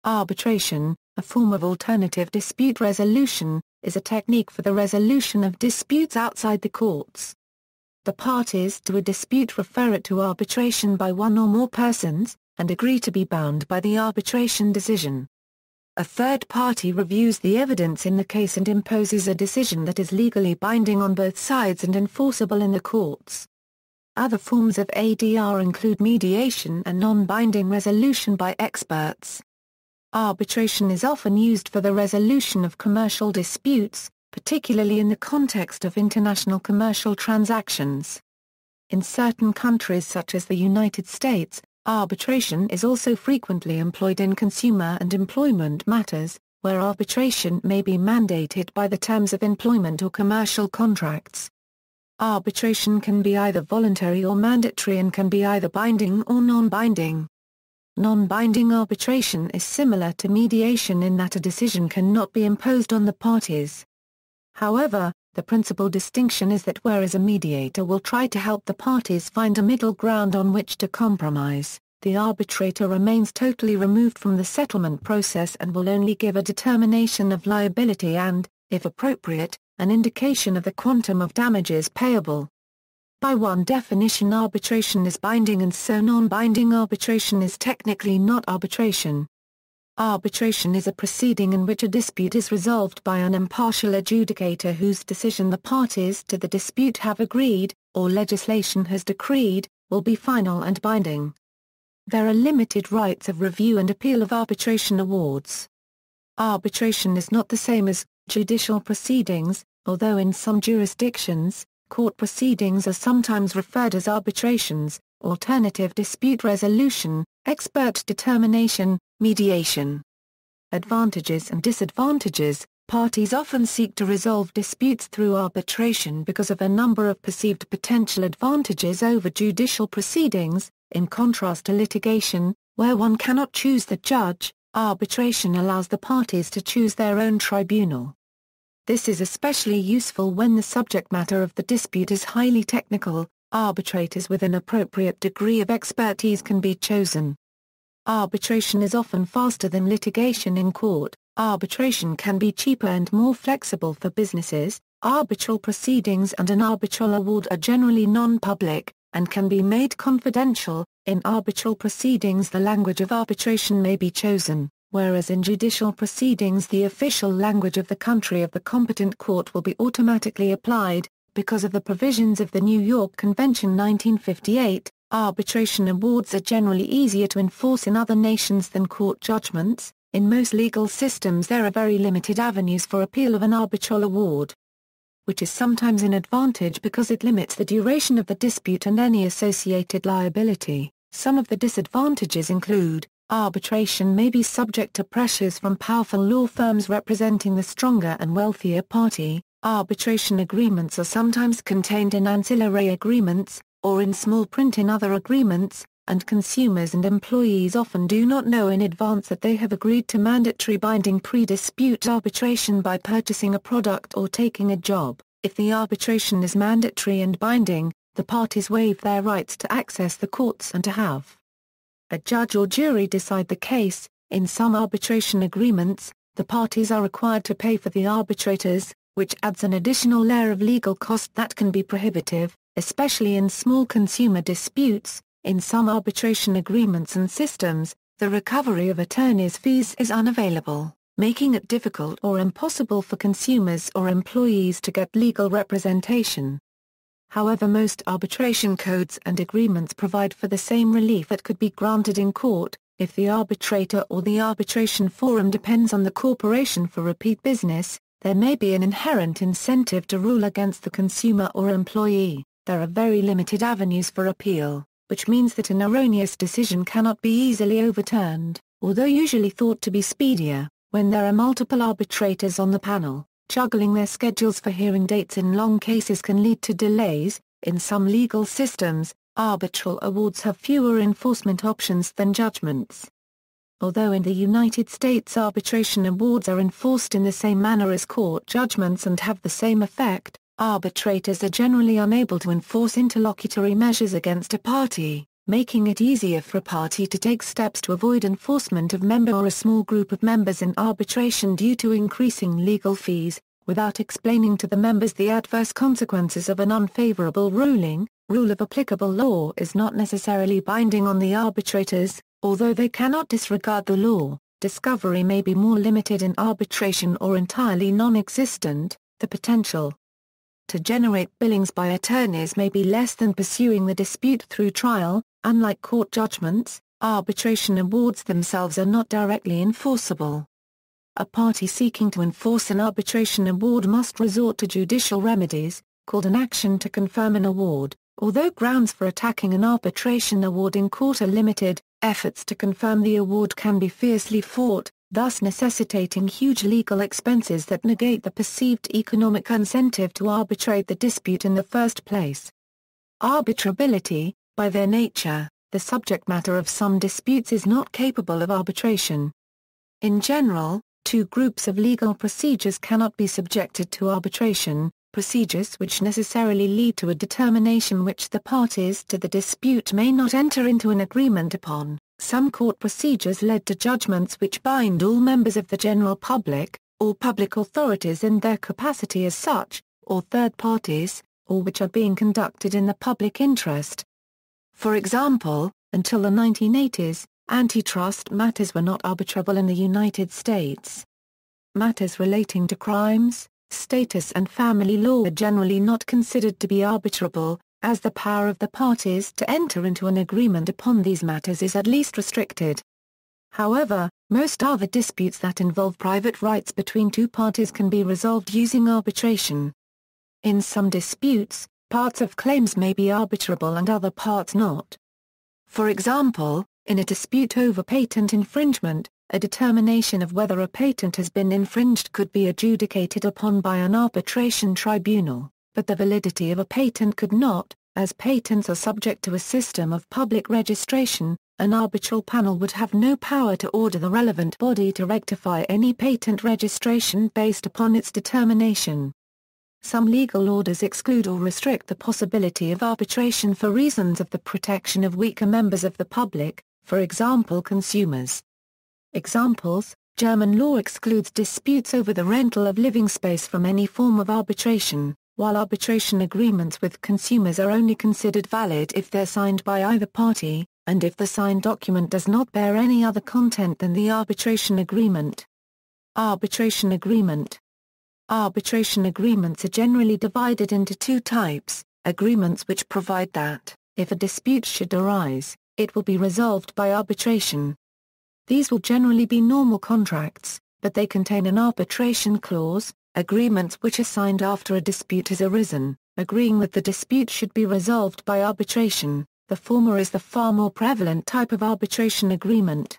Arbitration, a form of alternative dispute resolution, is a technique for the resolution of disputes outside the courts. The parties to a dispute refer it to arbitration by one or more persons, and agree to be bound by the arbitration decision. A third party reviews the evidence in the case and imposes a decision that is legally binding on both sides and enforceable in the courts. Other forms of ADR include mediation and non-binding resolution by experts. Arbitration is often used for the resolution of commercial disputes, particularly in the context of international commercial transactions. In certain countries such as the United States, arbitration is also frequently employed in consumer and employment matters, where arbitration may be mandated by the terms of employment or commercial contracts. Arbitration can be either voluntary or mandatory and can be either binding or non-binding. Non-binding arbitration is similar to mediation in that a decision cannot be imposed on the parties. However, the principal distinction is that whereas a mediator will try to help the parties find a middle ground on which to compromise, the arbitrator remains totally removed from the settlement process and will only give a determination of liability and, if appropriate, an indication of the quantum of damages payable. By one definition, arbitration is binding, and so non-binding arbitration is technically not arbitration. Arbitration is a proceeding in which a dispute is resolved by an impartial adjudicator whose decision the parties to the dispute have agreed, or legislation has decreed, will be final and binding. There are limited rights of review and appeal of arbitration awards. Arbitration is not the same as judicial proceedings, although in some jurisdictions, court proceedings are sometimes referred as arbitrations, alternative dispute resolution, expert determination, mediation. Advantages and disadvantages. Parties often seek to resolve disputes through arbitration because of a number of perceived potential advantages over judicial proceedings. In contrast to litigation, where one cannot choose the judge, arbitration allows the parties to choose their own tribunal. This is especially useful when the subject matter of the dispute is highly technical. Arbitrators with an appropriate degree of expertise can be chosen. Arbitration is often faster than litigation in court. Arbitration can be cheaper and more flexible for businesses. Arbitral proceedings and an arbitral award are generally non-public, and can be made confidential. In arbitral proceedings, the language of arbitration may be chosen, whereas in judicial proceedings the official language of the country of the competent court will be automatically applied. Because of the provisions of the New York Convention 1958, arbitration awards are generally easier to enforce in other nations than court judgments. In most legal systems there are very limited avenues for appeal of an arbitral award, which is sometimes an advantage because it limits the duration of the dispute and any associated liability. Some of the disadvantages include, arbitration may be subject to pressures from powerful law firms representing the stronger and wealthier party. Arbitration agreements are sometimes contained in ancillary agreements, or in small print in other agreements, and consumers and employees often do not know in advance that they have agreed to mandatory binding pre-dispute arbitration by purchasing a product or taking a job. If the arbitration is mandatory and binding, the parties waive their rights to access the courts and to have a judge or jury decide the case. In some arbitration agreements, the parties are required to pay for the arbitrators, which adds an additional layer of legal cost that can be prohibitive, especially in small consumer disputes. In some arbitration agreements and systems, the recovery of attorneys' fees is unavailable, making it difficult or impossible for consumers or employees to get legal representation. However, most arbitration codes and agreements provide for the same relief that could be granted in court. If the arbitrator or the arbitration forum depends on the corporation for repeat business, there may be an inherent incentive to rule against the consumer or employee. There are very limited avenues for appeal, which means that an erroneous decision cannot be easily overturned, although usually thought to be speedier. When there are multiple arbitrators on the panel, juggling their schedules for hearing dates in long cases can lead to delays. In some legal systems, arbitral awards have fewer enforcement options than judgments. Although in the United States arbitration awards are enforced in the same manner as court judgments and have the same effect, arbitrators are generally unable to enforce interlocutory measures against a party, making it easier for a party to take steps to avoid enforcement of member or a small group of members in arbitration due to increasing legal fees, without explaining to the members the adverse consequences of an unfavorable ruling. Rule of applicable law is not necessarily binding on the arbitrators, although they cannot disregard the law. Discovery may be more limited in arbitration or entirely non-existent. The potential to generate billings by attorneys may be less than pursuing the dispute through trial. Unlike court judgments, arbitration awards themselves are not directly enforceable. A party seeking to enforce an arbitration award must resort to judicial remedies, called an action to confirm an award. Although grounds for attacking an arbitration award in court are limited, efforts to confirm the award can be fiercely fought, thus necessitating huge legal expenses that negate the perceived economic incentive to arbitrate the dispute in the first place. Arbitrability. By their nature, the subject matter of some disputes is not capable of arbitration. In general, two groups of legal procedures cannot be subjected to arbitration: procedures which necessarily lead to a determination which the parties to the dispute may not enter into an agreement upon. Some court procedures led to judgments which bind all members of the general public, or public authorities in their capacity as such, or third parties, or which are being conducted in the public interest. For example, until the 1980s, antitrust matters were not arbitrable in the United States. Matters relating to crimes, status and family law are generally not considered to be arbitrable, as the power of the parties to enter into an agreement upon these matters is at least restricted. However, most other disputes that involve private rights between two parties can be resolved using arbitration. In some disputes, parts of claims may be arbitrable and other parts not. For example, in a dispute over patent infringement, a determination of whether a patent has been infringed could be adjudicated upon by an arbitration tribunal, but the validity of a patent could not. As patents are subject to a system of public registration, an arbitral panel would have no power to order the relevant body to rectify any patent registration based upon its determination. Some legal orders exclude or restrict the possibility of arbitration for reasons of the protection of weaker members of the public, for example consumers. Examples: German law excludes disputes over the rental of living space from any form of arbitration, while arbitration agreements with consumers are only considered valid if they're signed by either party, and if the signed document does not bear any other content than the arbitration agreement. Arbitration agreement. Arbitration agreements are generally divided into two types: agreements which provide that, if a dispute should arise, it will be resolved by arbitration. These will generally be normal contracts, but they contain an arbitration clause. Agreements which are signed after a dispute has arisen, agreeing that the dispute should be resolved by arbitration. The former is the far more prevalent type of arbitration agreement.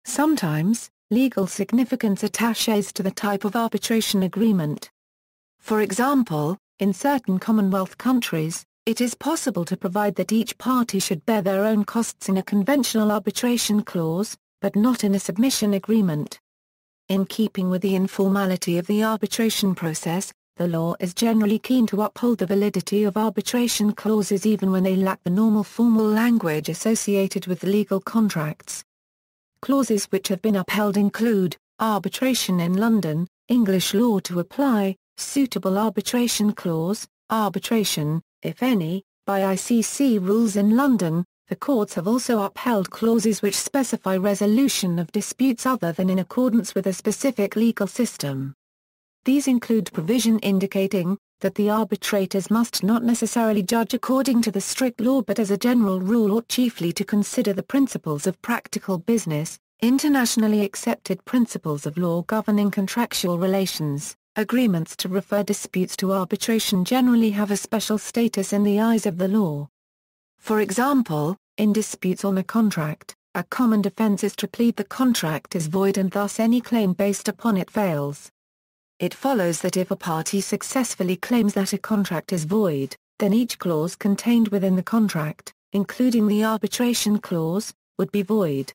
Sometimes, legal significance attaches to the type of arbitration agreement. For example, in certain Commonwealth countries, it is possible to provide that each party should bear their own costs in a conventional arbitration clause, but not in a submission agreement. In keeping with the informality of the arbitration process, the law is generally keen to uphold the validity of arbitration clauses even when they lack the normal formal language associated with legal contracts. Clauses which have been upheld include, arbitration in London, English law to apply, suitable arbitration clause, arbitration, if any, by ICC rules in London. The courts have also upheld clauses which specify resolution of disputes other than in accordance with a specific legal system. These include provision indicating that the arbitrators must not necessarily judge according to the strict law but as a general rule ought chiefly to consider the principles of practical business, internationally accepted principles of law governing contractual relations. Agreements to refer disputes to arbitration generally have a special status in the eyes of the law. For example, in disputes on a contract, a common defense is to plead the contract is void and thus any claim based upon it fails. It follows that if a party successfully claims that a contract is void, then each clause contained within the contract, including the arbitration clause, would be void.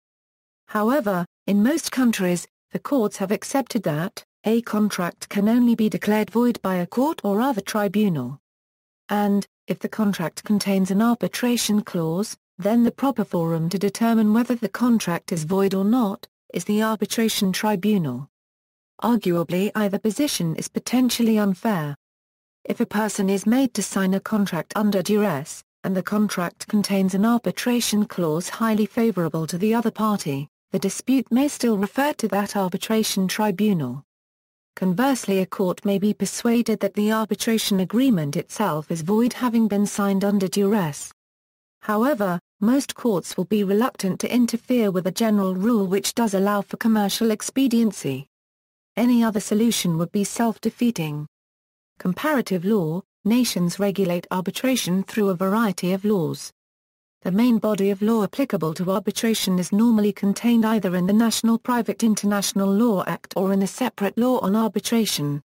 However, in most countries, the courts have accepted that a contract can only be declared void by a court or other tribunal. And, if the contract contains an arbitration clause, then the proper forum to determine whether the contract is void or not, is the Arbitration Tribunal. Arguably either position is potentially unfair. If a person is made to sign a contract under duress, and the contract contains an arbitration clause highly favorable to the other party, the dispute may still refer to that arbitration tribunal. Conversely, a court may be persuaded that the arbitration agreement itself is void having been signed under duress. However, most courts will be reluctant to interfere with a general rule which does allow for commercial expediency. Any other solution would be self-defeating. Comparative law: nations regulate arbitration through a variety of laws. The main body of law applicable to arbitration is normally contained either in the National Private International Law Act or in a separate law on arbitration.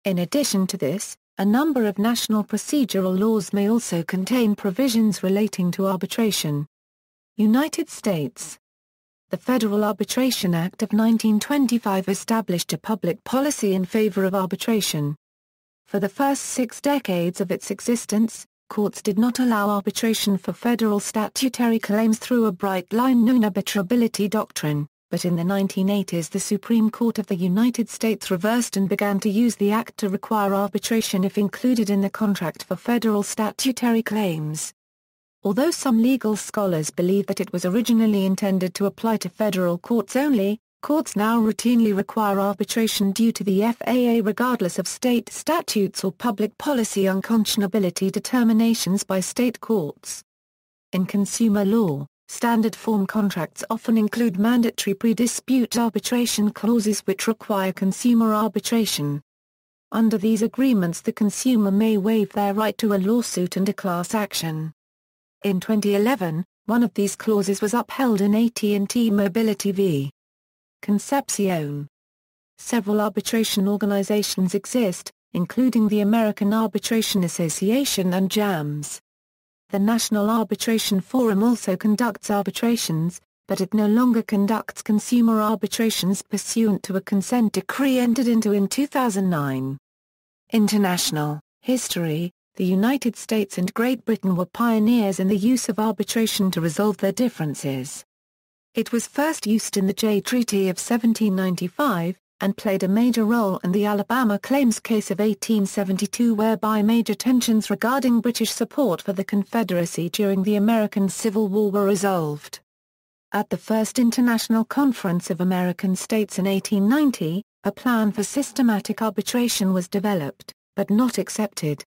In addition to this, a number of national procedural laws may also contain provisions relating to arbitration. United States. The Federal Arbitration Act of 1925 established a public policy in favor of arbitration. For the first 6 decades of its existence, courts did not allow arbitration for federal statutory claims through a bright line known arbitrability doctrine, but in the 1980s the Supreme Court of the United States reversed and began to use the act to require arbitration if included in the contract for federal statutory claims. Although some legal scholars believe that it was originally intended to apply to federal courts only, courts now routinely require arbitration due to the FAA regardless of state statutes or public policy unconscionability determinations by state courts. In consumer law, standard form contracts often include mandatory pre-dispute arbitration clauses which require consumer arbitration. Under these agreements the consumer may waive their right to a lawsuit and a class action. In 2011, one of these clauses was upheld in AT&T Mobility v. Concepcion. Several arbitration organizations exist, including the American Arbitration Association and JAMS. The National Arbitration Forum also conducts arbitrations, but it no longer conducts consumer arbitrations pursuant to a consent decree entered into in 2009. International history: the United States and Great Britain were pioneers in the use of arbitration to resolve their differences. It was first used in the Jay Treaty of 1795, and played a major role in the Alabama Claims Case of 1872 whereby major tensions regarding British support for the Confederacy during the American Civil War were resolved. At the First International Conference of American States in 1890, a plan for systematic arbitration was developed, but not accepted.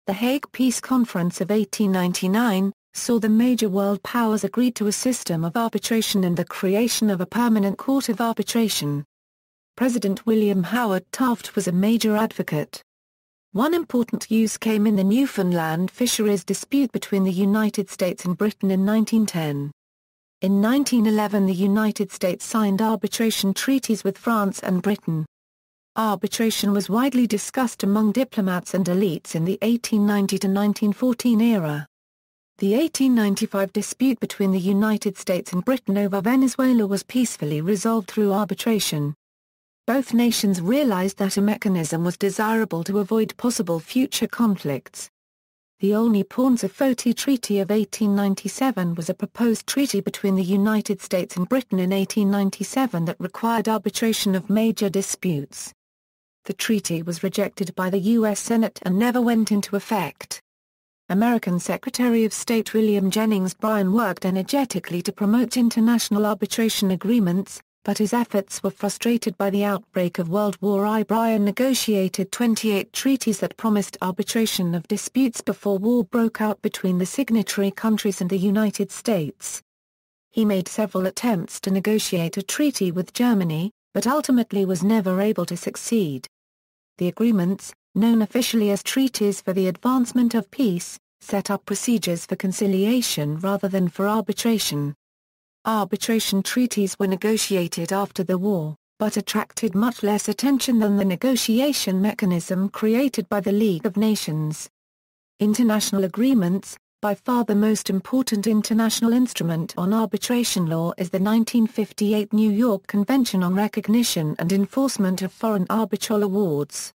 The Hague Peace Conference of 1899, saw the major world powers agreed to a system of arbitration and the creation of a permanent court of arbitration. President William Howard Taft was a major advocate. One important use came in the Newfoundland fisheries dispute between the United States and Britain in 1910. In 1911 the United States signed arbitration treaties with France and Britain. Arbitration was widely discussed among diplomats and elites in the 1890 to 1914 era. The 1895 dispute between the United States and Britain over Venezuela was peacefully resolved through arbitration. Both nations realized that a mechanism was desirable to avoid possible future conflicts. The Olney Pauncefote Treaty of 1897 was a proposed treaty between the United States and Britain in 1897 that required arbitration of major disputes. The treaty was rejected by the U.S. Senate and never went into effect. American Secretary of State William Jennings Bryan worked energetically to promote international arbitration agreements, but his efforts were frustrated by the outbreak of World War I. Bryan negotiated 28 treaties that promised arbitration of disputes before war broke out between the signatory countries and the United States. He made several attempts to negotiate a treaty with Germany, but ultimately was never able to succeed. The agreements, known officially as Treaties for the Advancement of Peace, set up procedures for conciliation rather than for arbitration. Arbitration treaties were negotiated after the war, but attracted much less attention than the negotiation mechanism created by the League of Nations. International agreements: by far the most important international instrument on arbitration law is the 1958 New York Convention on Recognition and Enforcement of Foreign Arbitral Awards.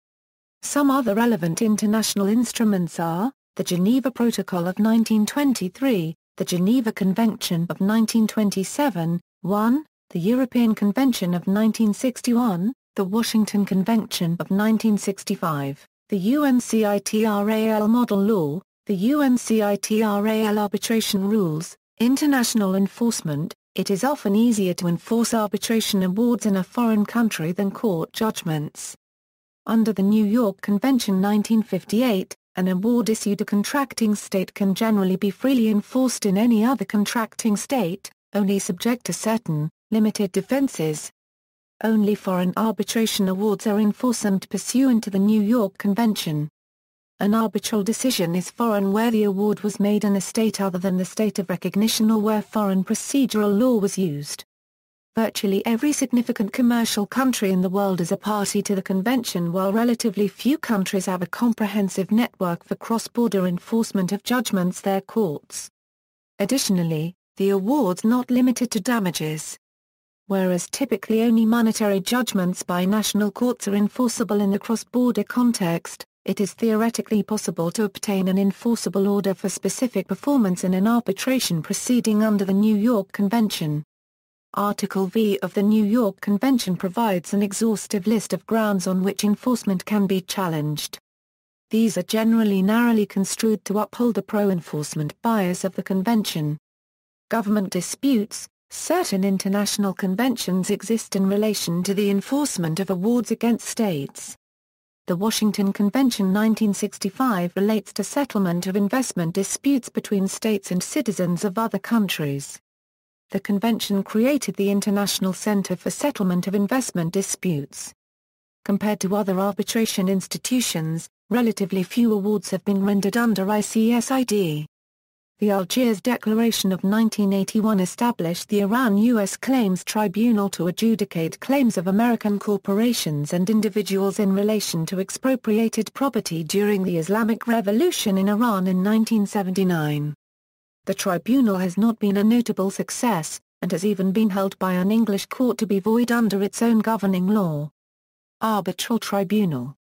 Some other relevant international instruments are the Geneva Protocol of 1923, the Geneva Convention of 1927, 1, the European Convention of 1961, the Washington Convention of 1965, the UNCITRAL Model Law, the UNCITRAL Arbitration Rules, International Enforcement. It is often easier to enforce arbitration awards in a foreign country than court judgments. Under the New York Convention 1958, an award issued a contracting state can generally be freely enforced in any other contracting state, only subject to certain, limited defenses. Only foreign arbitration awards are enforceable pursuant to the New York Convention. An arbitral decision is foreign where the award was made in a state other than the state of recognition or where foreign procedural law was used. Virtually every significant commercial country in the world is a party to the convention, while relatively few countries have a comprehensive network for cross-border enforcement of judgments their courts. Additionally, the award's not limited to damages. Whereas typically only monetary judgments by national courts are enforceable in the cross-border context, it is theoretically possible to obtain an enforceable order for specific performance in an arbitration proceeding under the New York Convention. Article V of the New York Convention provides an exhaustive list of grounds on which enforcement can be challenged. These are generally narrowly construed to uphold the pro-enforcement bias of the Convention. Government disputes. Certain international conventions exist in relation to the enforcement of awards against states. The Washington Convention 1965 relates to settlement of investment disputes between states and citizens of other countries. The convention created the International Center for Settlement of Investment Disputes. Compared to other arbitration institutions, relatively few awards have been rendered under ICSID. The Algiers Declaration of 1981 established the Iran-U.S. Claims Tribunal to adjudicate claims of American corporations and individuals in relation to expropriated property during the Islamic Revolution in Iran in 1979. The tribunal has not been a notable success, and has even been held by an English court to be void under its own governing law. Arbitral Tribunal.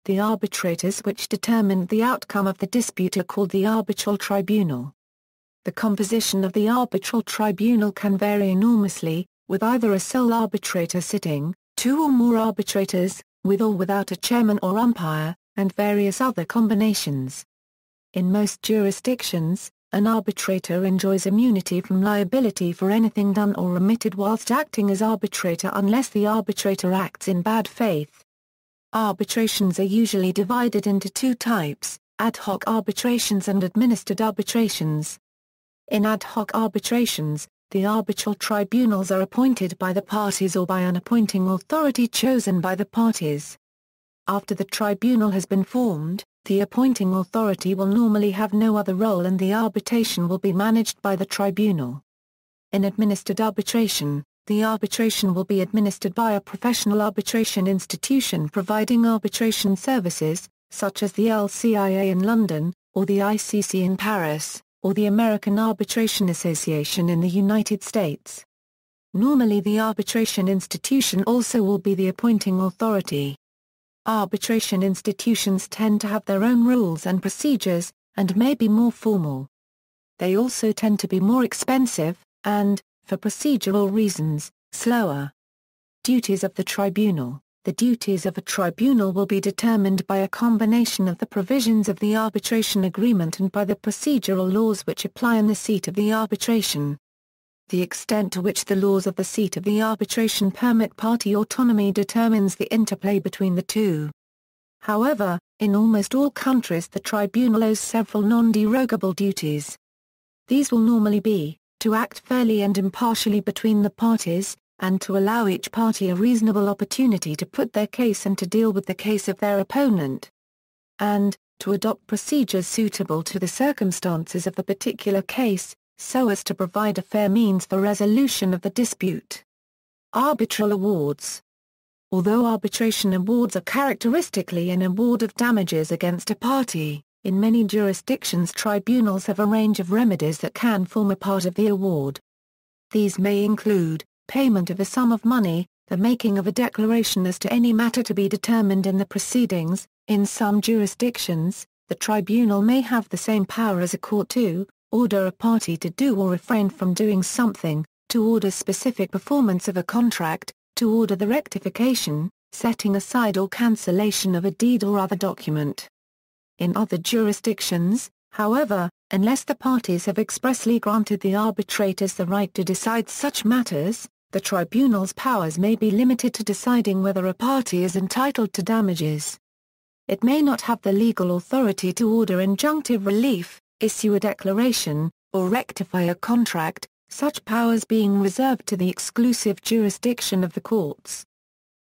The arbitrators which determined the outcome of the dispute are called the Arbitral Tribunal. The composition of the Arbitral Tribunal can vary enormously, with either a sole arbitrator sitting, two or more arbitrators, with or without a chairman or umpire, and various other combinations. In most jurisdictions, an arbitrator enjoys immunity from liability for anything done or omitted whilst acting as arbitrator unless the arbitrator acts in bad faith. Arbitrations are usually divided into two types, ad hoc arbitrations and administered arbitrations. In ad hoc arbitrations, the arbitral tribunals are appointed by the parties or by an appointing authority chosen by the parties. After the tribunal has been formed, the appointing authority will normally have no other role and the arbitration will be managed by the tribunal. In administered arbitration, the arbitration will be administered by a professional arbitration institution providing arbitration services, such as the LCIA in London, or the ICC in Paris, or the American Arbitration Association in the United States. Normally the arbitration institution also will be the appointing authority. Arbitration institutions tend to have their own rules and procedures, and may be more formal. They also tend to be more expensive, and, for procedural reasons, slower. Duties of the tribunal. The duties of a tribunal will be determined by a combination of the provisions of the Arbitration Agreement and by the procedural laws which apply in the seat of the arbitration. The extent to which the laws of the seat of the arbitration permit party autonomy determines the interplay between the two. However, in almost all countries the tribunal owes several non-derogable duties. These will normally be, to act fairly and impartially between the parties, and to allow each party a reasonable opportunity to put their case and to deal with the case of their opponent. And, to adopt procedures suitable to the circumstances of the particular case, so as to provide a fair means for resolution of the dispute. Arbitral awards. Although arbitration awards are characteristically an award of damages against a party, in many jurisdictions tribunals have a range of remedies that can form a part of the award. These may include, payment of a sum of money, the making of a declaration as to any matter to be determined in the proceedings. In some jurisdictions, the tribunal may have the same power as a court to, order a party to do or refrain from doing something, to order specific performance of a contract, to order the rectification, setting aside or cancellation of a deed or other document. In other jurisdictions, however, unless the parties have expressly granted the arbitrators the right to decide such matters, the tribunal's powers may be limited to deciding whether a party is entitled to damages. It may not have the legal authority to order injunctive relief, issue a declaration, or rectify a contract, such powers being reserved to the exclusive jurisdiction of the courts.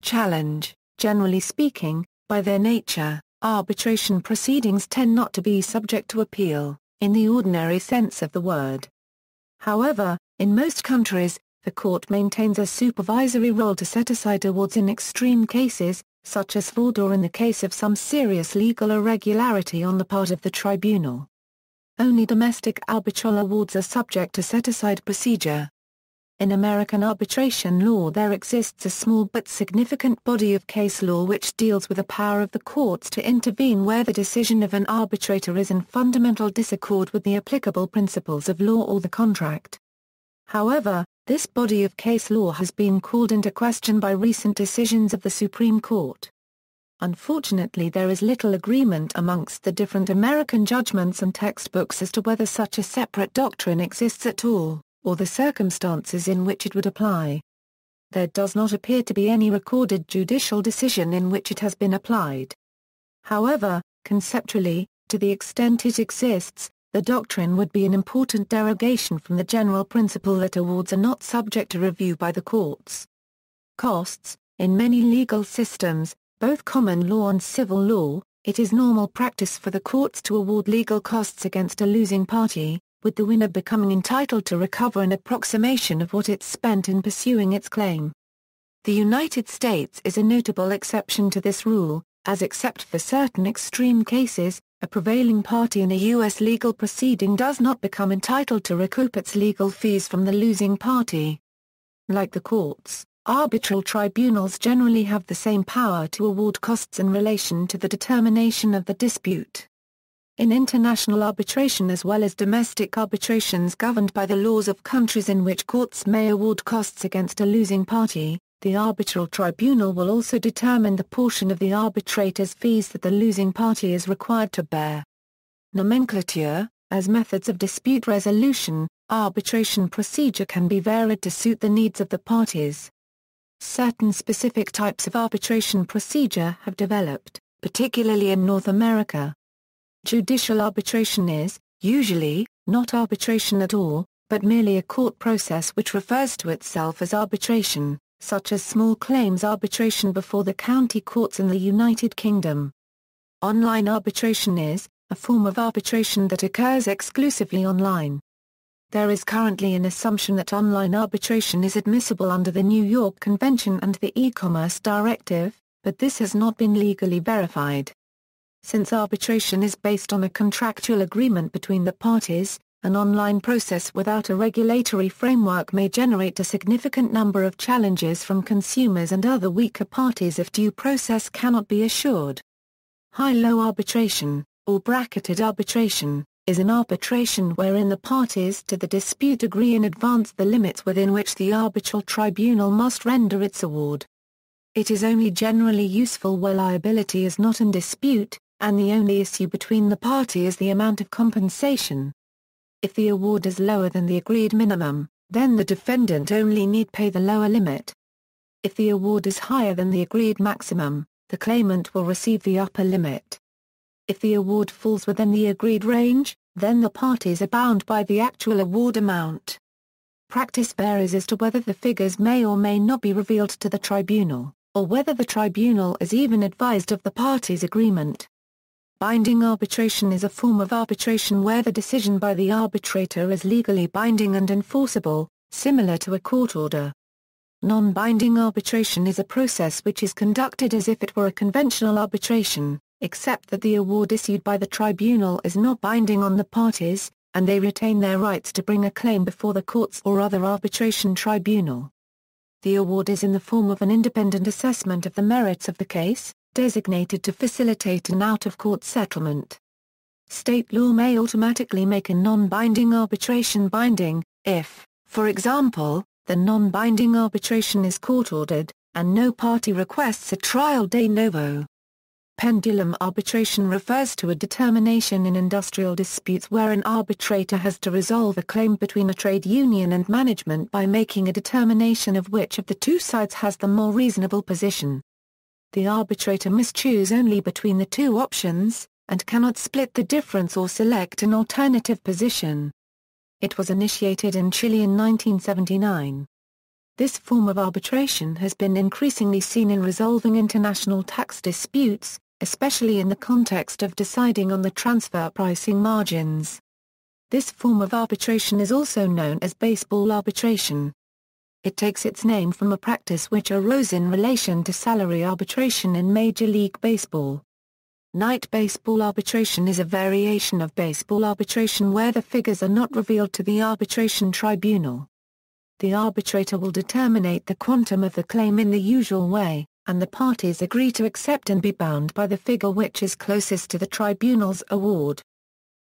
Challenge. Generally speaking, by their nature, arbitration proceedings tend not to be subject to appeal, in the ordinary sense of the word. However, in most countries, the court maintains a supervisory role to set aside awards in extreme cases, such as fraud or in the case of some serious legal irregularity on the part of the tribunal. Only domestic arbitral awards are subject to set-aside procedure. In American arbitration law there exists a small but significant body of case law which deals with the power of the courts to intervene where the decision of an arbitrator is in fundamental disaccord with the applicable principles of law or the contract. However, this body of case law has been called into question by recent decisions of the Supreme Court. Unfortunately, there is little agreement amongst the different American judgments and textbooks as to whether such a separate doctrine exists at all, or the circumstances in which it would apply. There does not appear to be any recorded judicial decision in which it has been applied. However, conceptually, to the extent it exists, the doctrine would be an important derogation from the general principle that awards are not subject to review by the courts. Costs. In many legal systems, both common law and civil law, it is normal practice for the courts to award legal costs against a losing party, with the winner becoming entitled to recover an approximation of what it spent in pursuing its claim. The United States is a notable exception to this rule, as except for certain extreme cases, a prevailing party in a U.S. legal proceeding does not become entitled to recoup its legal fees from the losing party. Like the courts, arbitral tribunals generally have the same power to award costs in relation to the determination of the dispute. In international arbitration as well as domestic arbitrations governed by the laws of countries in which courts may award costs against a losing party, the arbitral tribunal will also determine the portion of the arbitrator's fees that the losing party is required to bear. Nomenclature. As methods of dispute resolution, arbitration procedure can be varied to suit the needs of the parties. Certain specific types of arbitration procedure have developed, particularly in North America. Judicial arbitration is, usually, not arbitration at all, but merely a court process which refers to itself as arbitration, such as small claims arbitration before the county courts in the United Kingdom. Online arbitration is, a form of arbitration that occurs exclusively online. There is currently an assumption that online arbitration is admissible under the New York Convention and the E-commerce Directive, but this has not been legally verified. Since arbitration is based on a contractual agreement between the parties, an online process without a regulatory framework may generate a significant number of challenges from consumers and other weaker parties if due process cannot be assured. High-low arbitration, or bracketed arbitration, is an arbitration wherein the parties to the dispute agree in advance the limits within which the arbitral tribunal must render its award. It is only generally useful where liability is not in dispute, and the only issue between the party is the amount of compensation. If the award is lower than the agreed minimum, then the defendant only need pay the lower limit. If the award is higher than the agreed maximum, the claimant will receive the upper limit. If the award falls within the agreed range, then the parties are bound by the actual award amount. Practice varies as to whether the figures may or may not be revealed to the tribunal, or whether the tribunal is even advised of the parties' agreement. Binding arbitration is a form of arbitration where the decision by the arbitrator is legally binding and enforceable, similar to a court order. Non-binding arbitration is a process which is conducted as if it were a conventional arbitration, except that the award issued by the tribunal is not binding on the parties, and they retain their rights to bring a claim before the courts or other arbitration tribunal. The award is in the form of an independent assessment of the merits of the case, designated to facilitate an out-of-court settlement. State law may automatically make a non-binding arbitration binding, if, for example, the non-binding arbitration is court-ordered, and no party requests a trial de novo. Pendulum arbitration refers to a determination in industrial disputes where an arbitrator has to resolve a claim between a trade union and management by making a determination of which of the two sides has the more reasonable position. The arbitrator must choose only between the two options, and cannot split the difference or select an alternative position. It was initiated in Chile in 1979. This form of arbitration has been increasingly seen in resolving international tax disputes, especially in the context of deciding on the transfer pricing margins. This form of arbitration is also known as baseball arbitration. It takes its name from a practice which arose in relation to salary arbitration in Major League Baseball. Night baseball arbitration is a variation of baseball arbitration where the figures are not revealed to the arbitration tribunal. The arbitrator will determine the quantum of the claim in the usual way, and the parties agree to accept and be bound by the figure which is closest to the tribunal's award.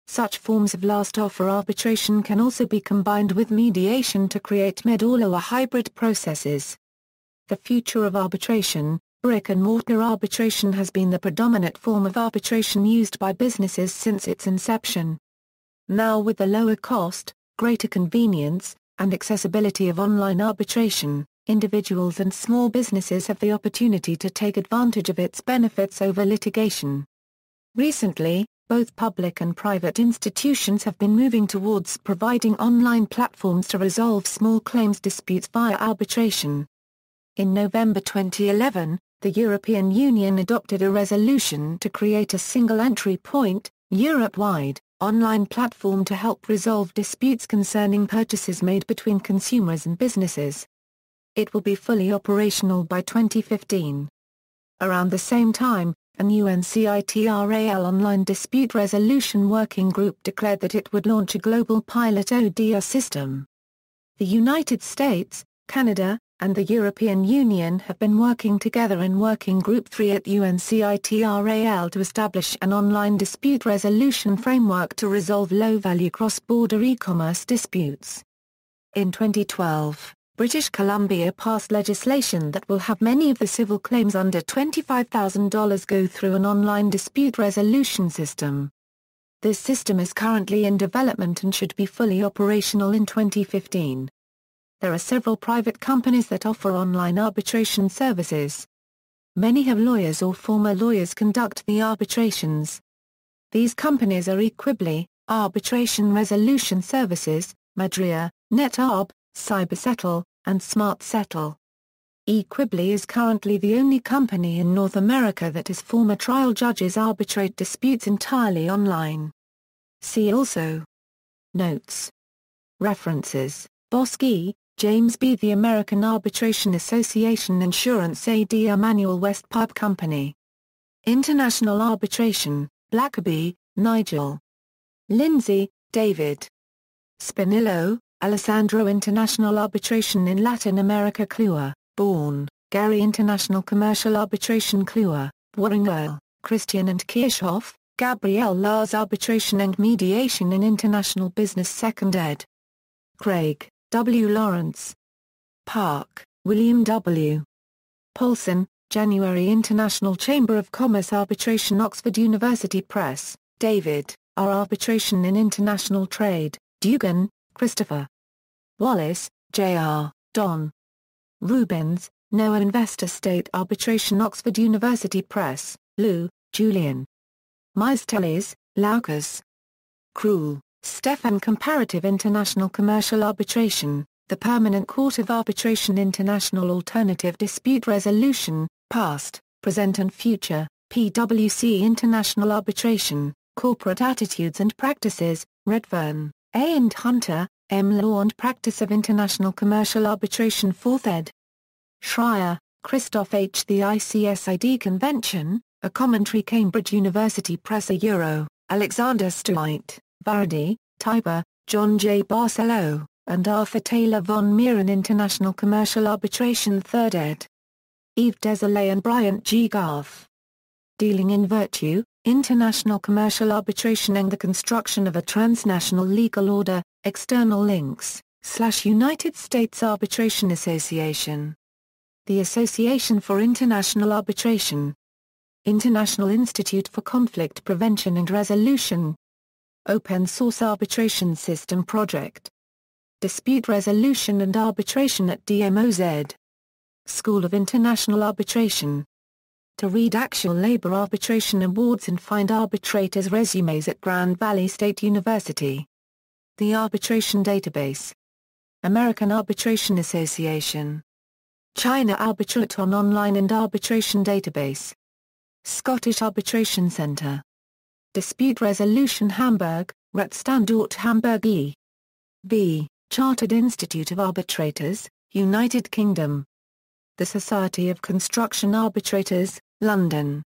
Such forms of last offer arbitration can also be combined with mediation to create med-all or hybrid processes. The future of arbitration. Brick-and-mortar arbitration has been the predominant form of arbitration used by businesses since its inception. Now with the lower cost, greater convenience, and accessibility of online arbitration, individuals and small businesses have the opportunity to take advantage of its benefits over litigation. Recently, both public and private institutions have been moving towards providing online platforms to resolve small claims disputes via arbitration. In November 2011, the European Union adopted a resolution to create a single entry point, Europe-wide, online platform to help resolve disputes concerning purchases made between consumers and businesses. It will be fully operational by 2015. Around the same time, an UNCITRAL online dispute resolution working group declared that it would launch a global pilot ODR system. The United States, Canada, and the European Union have been working together in Working Group 3 at UNCITRAL to establish an online dispute resolution framework to resolve low-value cross-border e-commerce disputes. In 2012, British Columbia passed legislation that will have many of the civil claims under $25,000 go through an online dispute resolution system. This system is currently in development and should be fully operational in 2015. There are several private companies that offer online arbitration services. Many have lawyers or former lawyers conduct the arbitrations. These companies are Equibly, Arbitration Resolution Services, Madria, NetArb, CyberSettle, and SmartSettle. Equibly is currently the only company in North America that has former trial judges arbitrate disputes entirely online. See also. Notes. References: Bosky, James B. The American Arbitration Association Insurance ADR Manual West Pub Company. International Arbitration, Blackerby, Nigel. Lindsay, David. Spinillo, Alessandro. International Arbitration in Latin America. Clua, Born, Gary. International Commercial Arbitration. Clua, Waringel, Christian and Kirchhoff, Gabrielle. Lars. Arbitration and Mediation in International Business. 2nd ed. Craig, W. Lawrence. Park, William W. Paulson, January. International Chamber of Commerce Arbitration. Oxford University Press, David, R. Arbitration in International Trade, Dugan, Christopher. Wallace, J.R., Don. Rubens, Noah. Investor State Arbitration. Oxford University Press, Lew, Julian. Meisteles, Laucus. Krul, Stefan. Comparative International Commercial Arbitration, the Permanent Court of Arbitration. International Alternative Dispute Resolution, Past, Present and Future, PwC. International Arbitration, Corporate Attitudes and Practices, Redfern, A. and Hunter, M. Law and Practice of International Commercial Arbitration. 4th ed. Schreier, Christoph H. The ICSID Convention, a Commentary. Cambridge University Press. Euro, Alexander Stewart, Varady, Tiber, John J. Barcelo, and Arthur Taylor von Meeren. International Commercial Arbitration. 3rd ed. Yves Desolé and Bryant G. Garth. Dealing in virtue, international commercial arbitration and the construction of a transnational legal order, external links, /United States Arbitration Association. The Association for International Arbitration. International Institute for Conflict Prevention and Resolution. Open Source Arbitration System Project. Dispute Resolution and Arbitration at DMOZ. School of International Arbitration. To read actual labor arbitration awards and find arbitrators' resumes at Grand Valley State University. The Arbitration Database. American Arbitration Association. China Arbitration Online and Arbitration Database. Scottish Arbitration Centre. Dispute Resolution Hamburg, Rechtsstandort Hamburg e.V. Chartered Institute of Arbitrators, United Kingdom. The Society of Construction Arbitrators, London.